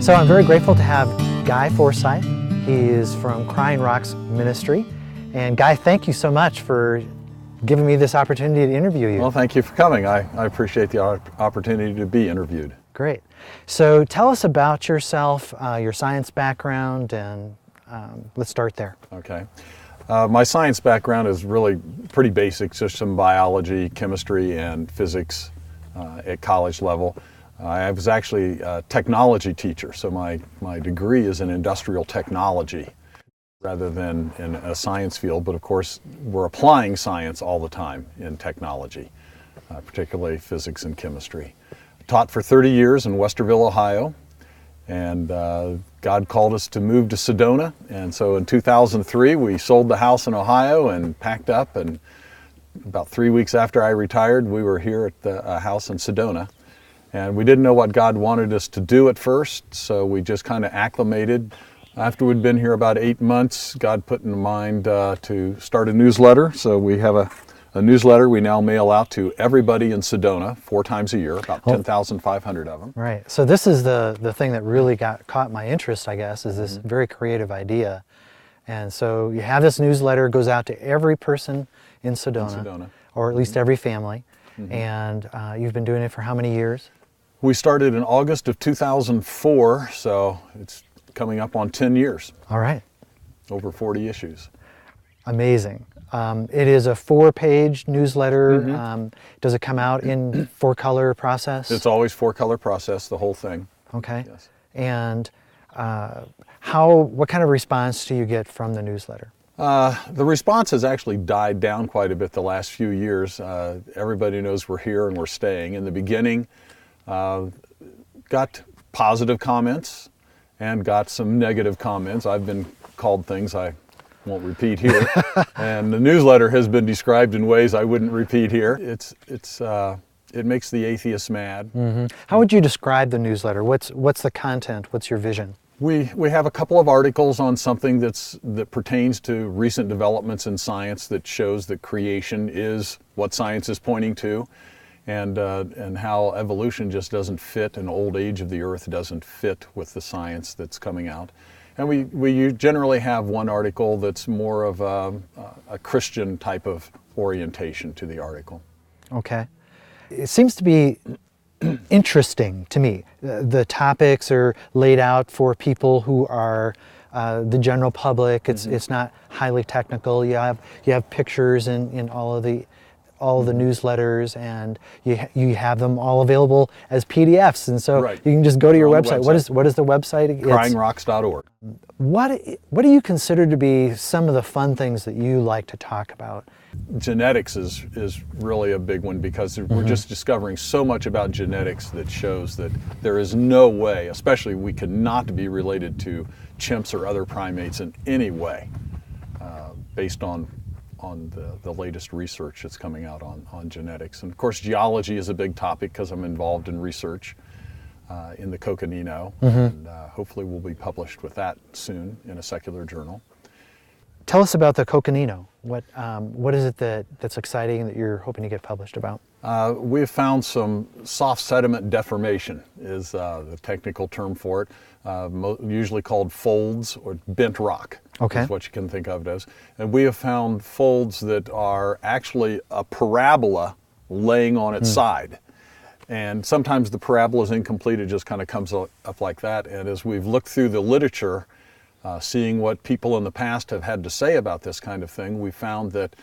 So I'm very grateful to have Guy Forsythe. He is from Crying Rocks Ministry. And Guy, thank you so much for giving me this opportunity to interview you. Well, thank you for coming. I appreciate the opportunity to be interviewed. Great. So tell us about yourself, your science background, and let's start there. Okay. My science background is really pretty basic, just some biology, chemistry, and physics at college level. I was actually a technology teacher, so my degree is in industrial technology rather than in a science field, but of course we're applying science all the time in technology, particularly physics and chemistry. Taught for 30 years in Westerville, Ohio, and God called us to move to Sedona, and so in 2003 we sold the house in Ohio and packed up, and about 3 weeks after I retired we were here at the house in Sedona. And we didn't know what God wanted us to do at first, so we just kind of acclimated. After we'd been here about 8 months, God put in mind to start a newsletter. So we have a newsletter we now mail out to everybody in Sedona 4 times a year, about 10,500 of them. Right. So this is the thing that really caught my interest, I guess, is this very creative idea. And so you have this newsletter, goes out to every person in Sedona. Or at least every family. And you've been doing it for how many years? We started in August of 2004, so it's coming up on 10 years. All right. Over 40 issues. Amazing. It is a 4-page newsletter. Does it come out in 4-color process? It's always 4-color process, the whole thing. Okay. Yes. And what kind of response do you get from the newsletter? The response has actually died down quite a bit the last few years. Everybody knows we're here and we're staying. In the beginning, got positive comments and got some negative comments. I've been called things I won't repeat here. And the newsletter has been described in ways I wouldn't repeat here. It makes the atheists mad. How would you describe the newsletter? What's the content? What's your vision? We have a couple of articles on something that pertains to recent developments in science that shows that creation is what science is pointing to, and how evolution just doesn't fit, and old age of the earth doesn't fit with the science that's coming out. And we generally have one article that's more of a Christian type of orientation to the article. Okay. It seems to be interesting to me. The topics are laid out for people who are the general public. It's not highly technical. You have pictures in all of the newsletters, and you have them all available as PDFs, and so you can just go to your website. What is the website? CryingRocks.org. What do you consider to be some of the fun things that you like to talk about? Genetics is really a big one, because we're just discovering so much about genetics that shows that there is no way, especially we could not be related to chimps or other primates in any way, based on the latest research that's coming out on genetics. And of course geology is a big topic because I'm involved in research in the coconino, and hopefully we'll be published with that soon in a secular journal. Tell us about the coconino. What is it that's exciting that you're hoping to get published about? We have found some soft sediment deformation is the technical term for it, usually called folds or bent rock. Okay. Is what you can think of it as. And we have found folds that are actually a parabola laying on its side. And sometimes the parabola is incomplete, it just kind of comes up like that. And as we've looked through the literature, seeing what people in the past have had to say about this kind of thing, we found that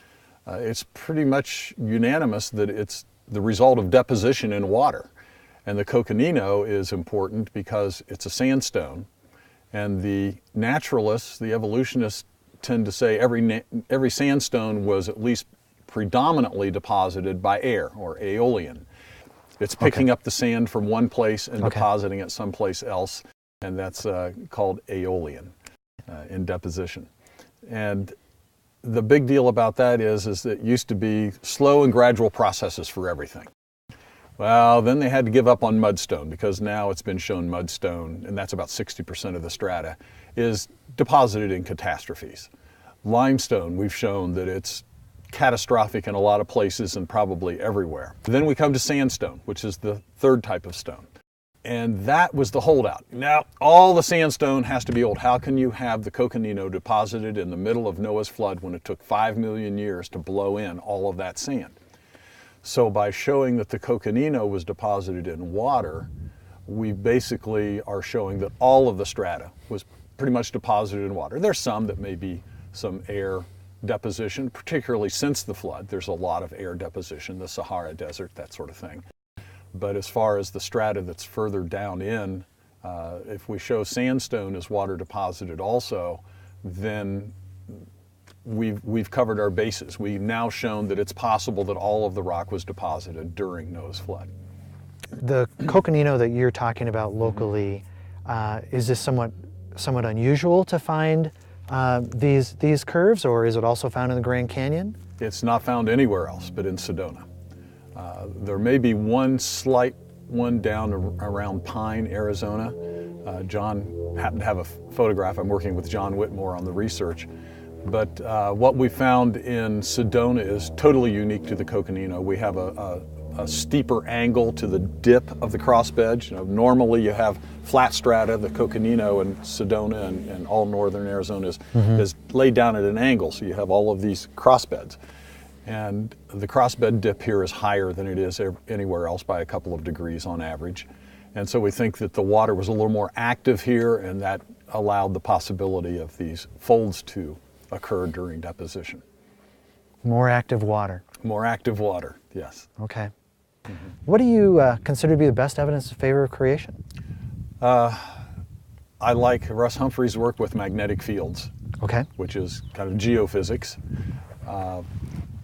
it's pretty much unanimous that it's the result of deposition in water. And the coconino is important because it's a sandstone, and the naturalists, the evolutionists, tend to say every sandstone was at least predominantly deposited by air, or aeolian. It's picking up the sand from one place and depositing it someplace else, and that's called aeolian in deposition. And the big deal about that is that it used to be slow and gradual processes for everything. Well, then they had to give up on mudstone, because now it's been shown mudstone, and that's about 60% of the strata, is deposited in catastrophes. Limestone, we've shown that it's catastrophic in a lot of places and probably everywhere. Then we come to sandstone, which is the third type of stone. And that was the holdout. Now, all the sandstone has to be old. How can you have the coconino deposited in the middle of Noah's flood when it took 5 million years to blow in all of that sand? So by showing that the coconino was deposited in water, we basically are showing that all of the strata was pretty much deposited in water. There's some that may be some air deposition, particularly since the flood. There's a lot of air deposition, the Sahara Desert, that sort of thing. But as far as the strata that's further down in, if we show sandstone as water deposited also, then we've covered our bases. We've now shown that it's possible that all of the rock was deposited during Noah's flood. The coconino that you're talking about locally, is this somewhat unusual to find these curves, or is it also found in the Grand Canyon? It's not found anywhere else but in Sedona. There may be one slight one down around Pine, Arizona. John happened to have a photograph. I'm working with John Whitmore on the research. But what we found in Sedona is totally unique to the coconino. We have a steeper angle to the dip of the crossbed. Normally you have flat strata. The coconino in Sedona and all northern Arizona is laid down at an angle, so you have all of these crossbeds. And the crossbed dip here is higher than it is anywhere else by a couple of degrees on average. And so we think that the water was a little more active here, and that allowed the possibility of these folds to occur during deposition. More active water. More active water, yes. Okay. What do you consider to be the best evidence in favor of creation? I like Russ Humphrey's work with magnetic fields, Okay. which is kind of geophysics.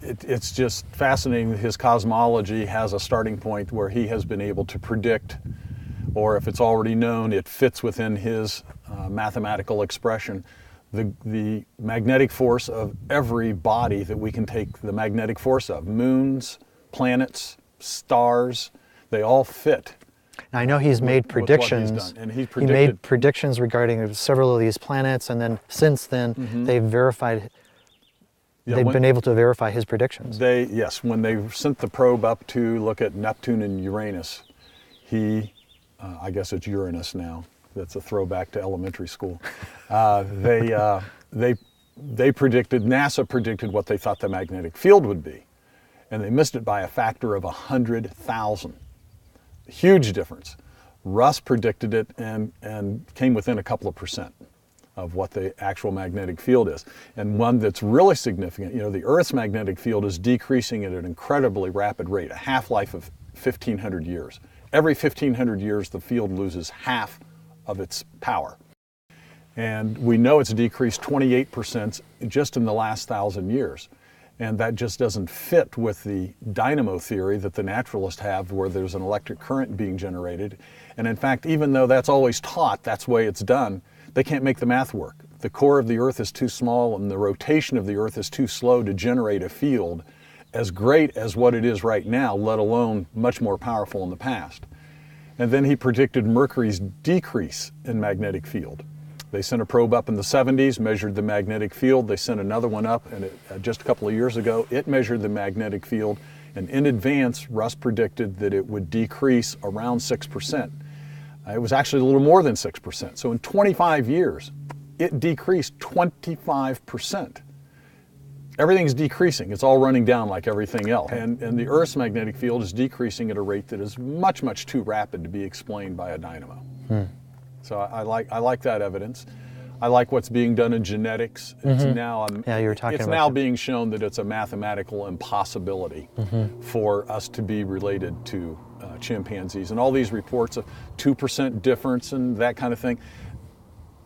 It's just fascinating that his cosmology has a starting point where he has been able to predict, or if it's already known, it fits within his mathematical expression, the magnetic force of every body that we can take the magnetic force of. Moons, planets, stars, they all fit. Now, I know he's made predictions. With what he's done. And he made predictions regarding several of these planets, and then since then they've verified. They've been able to verify his predictions. Yes, when they sent the probe up to look at Neptune and Uranus, I guess it's Uranus now. That's a throwback to elementary school. NASA predicted what they thought the magnetic field would be, and they missed it by a factor of 100,000. Huge difference. Russ predicted it and came within a couple of percent of what the actual magnetic field is. And one that's really significant, the Earth's magnetic field is decreasing at an incredibly rapid rate, a half-life of 1,500 years. Every 1,500 years, the field loses half of its power. And we know it's decreased 28% just in the last 1,000 years. And that just doesn't fit with the dynamo theory that the naturalists have, where there's an electric current being generated. And in fact, even though that's always taught, that's the way it's done, they can't make the math work. The core of the Earth is too small, and the rotation of the Earth is too slow to generate a field as great as what it is right now, let alone much more powerful in the past. And then he predicted Mercury's decrease in magnetic field. They sent a probe up in the 70s, measured the magnetic field. They sent another one up, and just a couple of years ago, it measured the magnetic field. And in advance, Russ predicted that it would decrease around 6%. It was actually a little more than 6%. So in 25 years, it decreased 25%. Everything's decreasing. It's all running down like everything else. And the Earth's magnetic field is decreasing at a rate that is much, much too rapid to be explained by a dynamo. So I like that evidence. I like what's being done in genetics. It's now being shown that it's a mathematical impossibility for us to be related to chimpanzees. And all these reports of 2% difference and that kind of thing,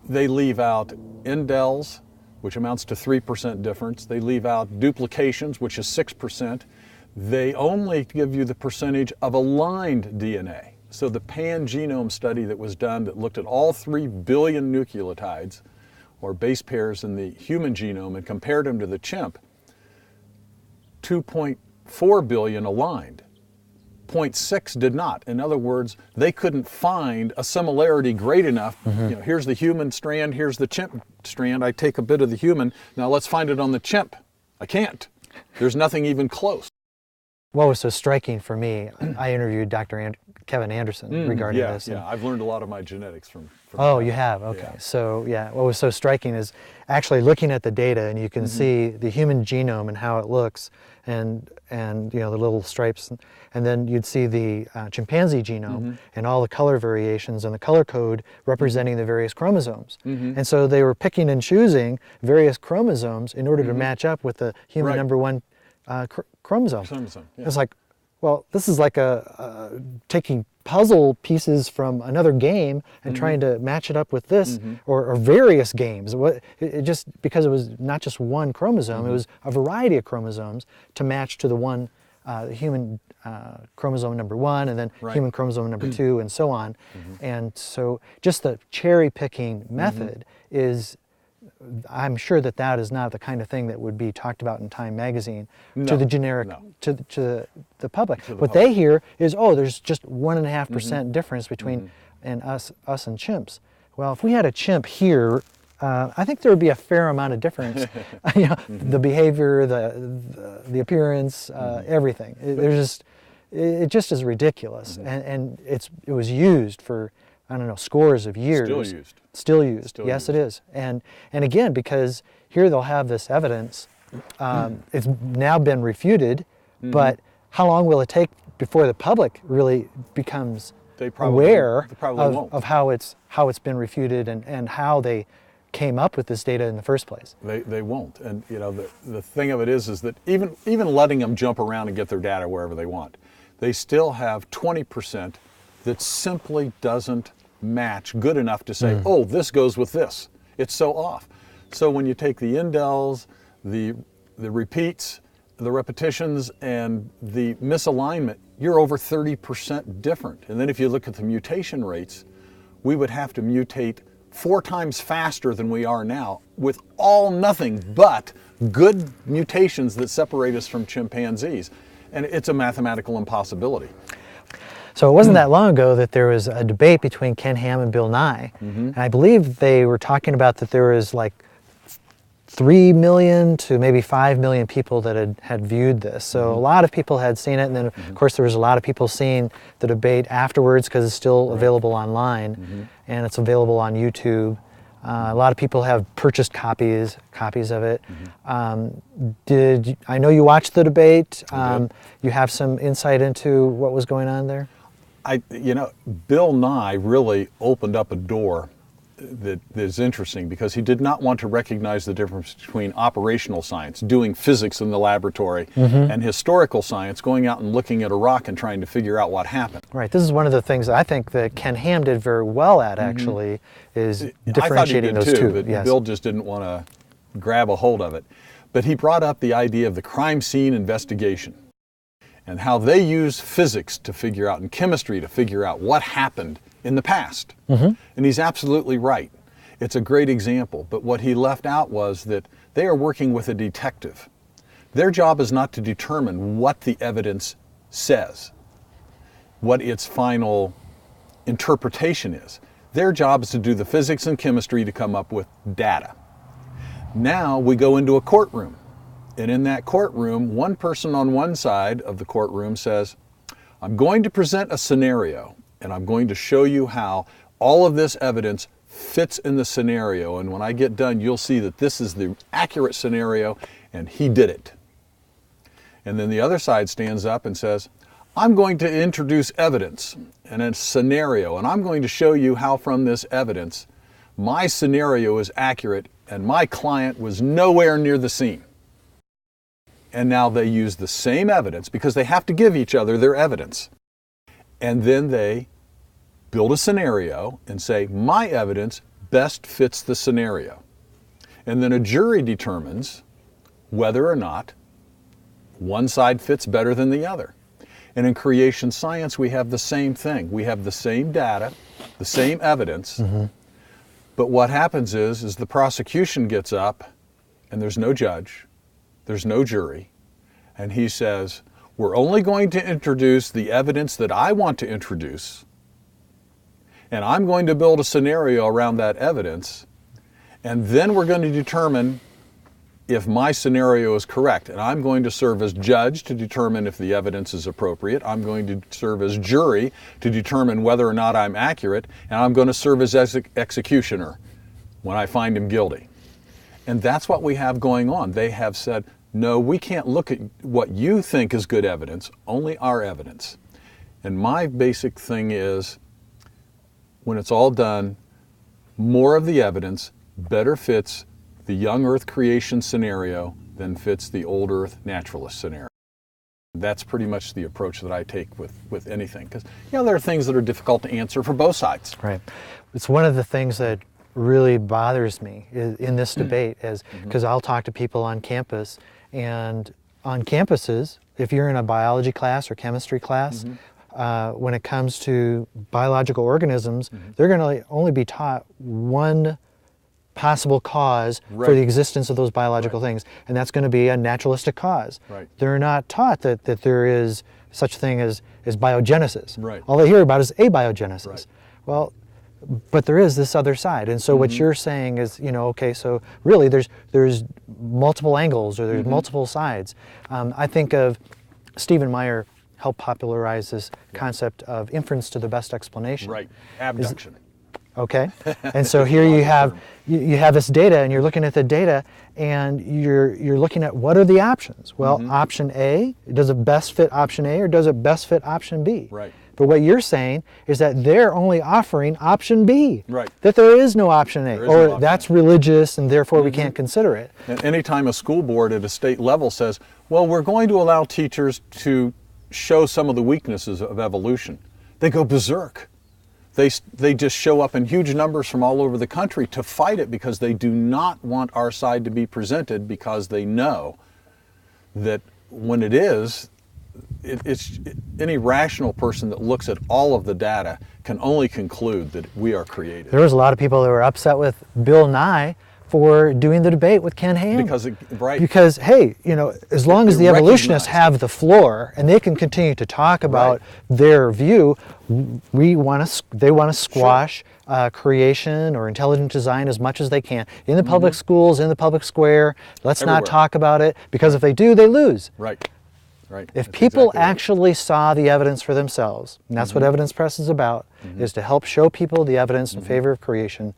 they leave out indels, which amounts to 3% difference. They leave out duplications, which is 6%. They only give you the percentage of aligned DNA. So the pan-genome study that was done that looked at all 3 billion nucleotides or base pairs in the human genome and compared them to the chimp, 2.4 billion aligned. 0.6 did not. In other words, they couldn't find a similarity great enough. Here's the human strand, here's the chimp strand. I take a bit of the human. Now let's find it on the chimp. I can't. There's nothing even close. what was so striking for me, I interviewed Kevin Anderson regarding yeah, this. Yeah, I've learned a lot of my genetics from Oh, Kevin. you have? Okay. Yeah. So, yeah, what was so striking is actually looking at the data, and you can see the human genome and how it looks, and you know, the little stripes, and then you'd see the chimpanzee genome and all the color variations and the color code representing the various chromosomes. And so they were picking and choosing various chromosomes in order to match up with the human Right. number one chromosome. Yeah. It's like, well, this is like taking puzzle pieces from another game and trying to match it up with this, or various games. It just, because it was not just one chromosome, it was a variety of chromosomes to match to the one, the human chromosome number 1, and then Right. human chromosome number 2, and so on. And so just the cherry picking method is, I'm sure that that is not the kind of thing that would be talked about in Time magazine to the generic, to the public. What they hear is, oh, there's just 1.5% difference between and us and chimps. Well, if we had a chimp here, I think there would be a fair amount of difference. You know, the behavior, the appearance, everything. It just is ridiculous, and it was used for, I don't know, scores of years. Still used. Yes, it is. And again, because here they'll have this evidence, it's now been refuted, but how long will it take before the public really becomes aware of how it's been refuted and how they came up with this data in the first place? They won't. And you know, the thing of it is that even letting them jump around and get their data wherever they want, they still have 20% that simply doesn't match good enough to say, oh, this goes with this. It's so off. So when you take the indels, the repeats, the repetitions, and the misalignment, you're over 30% different. And then if you look at the mutation rates, we would have to mutate 4 times faster than we are now with nothing but good mutations that separate us from chimpanzees. And it's a mathematical impossibility. So it wasn't that long ago that there was a debate between Ken Ham and Bill Nye. And I believe they were talking about that there was like 3 million to maybe 5 million people that had viewed this. So a lot of people had seen it, and then of course there was a lot of people seeing the debate afterwards because it's still available online, and it's available on YouTube. A lot of people have purchased copies of it. I know you watched the debate? You have some insight into what was going on there? You know, Bill Nye really opened up a door that is interesting, because he did not want to recognize the difference between operational science, doing physics in the laboratory, and historical science, going out and looking at a rock and trying to figure out what happened. Right. This is one of the things I think that Ken Ham did very well at, actually, is differentiating those two. But Bill just didn't want to grab a hold of it. But he brought up the idea of the crime scene investigation and how they use physics to figure out, and chemistry to figure out what happened in the past. And he's absolutely right. It's a great example. But what he left out was that they are working with a detective. Their job is not to determine what the evidence says, what its final interpretation is. Their job is to do the physics and chemistry to come up with data. Now we go into a courtroom. And in that courtroom, one person on one side of the courtroom says, I'm going to present a scenario, and I'm going to show you how all of this evidence fits in the scenario. And when I get done, you'll see that this is the accurate scenario, and he did it. And then the other side stands up and says, I'm going to introduce evidence and a scenario, and I'm going to show you how from this evidence, my scenario is accurate and my client was nowhere near the scene. And now they use the same evidence, because they have to give each other their evidence. And then they build a scenario and say, my evidence best fits the scenario. And then a jury determines whether or not one side fits better than the other. And in creation science, we have the same thing. We have the same data, the same evidence. But what happens is the prosecution gets up, and there's no judge, there's no jury, and he says, we're only going to introduce the evidence that I want to introduce, and I'm going to build a scenario around that evidence, and then we're going to determine if my scenario is correct, and I'm going to serve as judge to determine if the evidence is appropriate, I'm going to serve as jury to determine whether or not I'm accurate, and I'm going to serve as executioner when I find him guilty. And that's what we have going on. They have said, no, we can't look at what you think is good evidence, only our evidence. And my basic thing is, when it's all done, more of the evidence better fits the young Earth creation scenario than fits the old Earth naturalist scenario. That's pretty much the approach that I take with anything. Because, there are things that are difficult to answer for both sides. Right. It's one of the things that really bothers me in this debate is because I'll talk to people on campus, and on campuses, if you're in a biology class or chemistry class, when it comes to biological organisms, they're going to only be taught one possible cause for the existence of those biological things, and that's going to be a naturalistic cause. They're not taught that there is such a thing as biogenesis. All they hear about is abiogenesis. Well, but there is this other side, and so what you're saying is, okay, so really there's multiple angles, or there's multiple sides. I think of Stephen Meyer helped popularize this concept of inference to the best explanation. Abduction. Okay, and so here you have this data, and you're looking at the data, and you're looking at what are the options. Well, option A, does it best fit option A, or does it best fit option B? But what you're saying is that they're only offering option B. That there is no option A, or that's religious, and therefore we can't consider it. And anytime a school board at a state level says, well, we're going to allow teachers to show some of the weaknesses of evolution, they go berserk. They just show up in huge numbers from all over the country to fight it, because they do not want our side to be presented, because they know that when it is, it's any rational person that looks at all of the data can only conclude that we are created. There was a lot of people that were upset with Bill Nye for doing the debate with Ken Ham. Because, hey, as long as the evolutionists have the floor and they can continue to talk about their view, they want to squash creation or intelligent design as much as they can in the public schools, in the public square. Let's not talk about it, because if they do, they lose. If people actually saw the evidence for themselves, and that's what Evidence Press is about, is to help show people the evidence in favor of creation,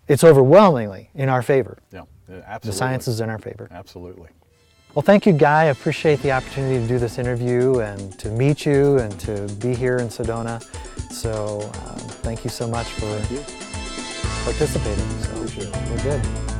it's overwhelmingly in our favor. Absolutely. The science is in our favor. Absolutely. Well, thank you, Guy. I appreciate the opportunity to do this interview and to meet you and to be here in Sedona. So thank you so much for participating. So we're good.